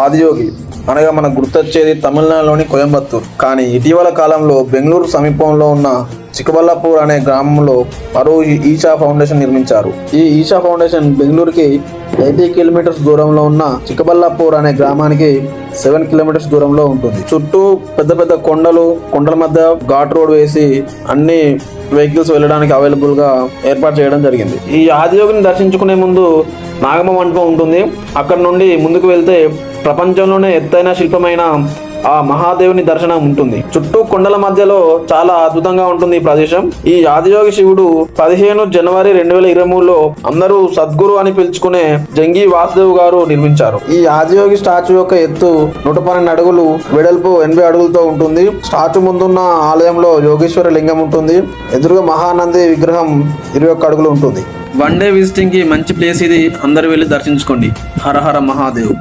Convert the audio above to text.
ఆదియోగి అనగా మనకు గుర్తొచ్చేది తమిళనాడులోని కోయంబత్తూర్. కానీ ఇటీవల కాలంలో బెంగళూరు సమీపంలో ఉన్న చిక్కబల్లాపూర్ అనే గ్రామంలో మరో ఈషా ఫౌండేషన్ నిర్మించారు. ఈ ఈషా ఫౌండేషన్ బెంగళూరుకి 80 కిలోమీటర్స్ దూరంలో ఉన్న చిక్కబల్లాపూర్ అనే గ్రామానికి 7 కిలోమీటర్స్ దూరంలో ఉంటుంది. చుట్టూ పెద్ద పెద్ద కొండల మధ్య ఘాట్ రోడ్ వేసి అన్ని వెహికల్స్ వెళ్ళడానికి అవైలబుల్ గా ఏర్పాటు చేయడం జరిగింది. ఈ ఆదియోగిని దర్శించుకునే ముందు నాగమ్మ మంటపం ఉంటుంది. అక్కడ నుండి ముందుకు వెళ్తే ప్రపంచంలోనే ఎత్తైన శిల్పమైన ఆ మహాదేవుని దర్శనం ఉంటుంది. చుట్టూ కొండల మధ్యలో చాలా అద్భుతంగా ఉంటుంది ఈ ప్రదేశం. ఈ ఆదియోగి శివుడు 15 జనవరి 2023లో అందరూ సద్గురు అని పిలుచుకునే జంగి వాసుదేవ్ గారు నిర్మించారు. ఈ ఆదియోగి స్టాచ్యూ యొక్క ఎత్తు 112 అడుగులు, వెడల్పు 80 అడుగులతో ఉంటుంది. స్టాచ్యూ ముందున్న ఆలయంలో యోగేశ్వర లింగం ఉంటుంది. ఎదురుగా మహానంది విగ్రహం 21 అడుగులు ఉంటుంది. వన్ డే విజిటింగ్ కి మంచి ప్లేస్ ఇది. అందరూ వెళ్ళి దర్శించుకోండి. హర హర మహాదేవ్.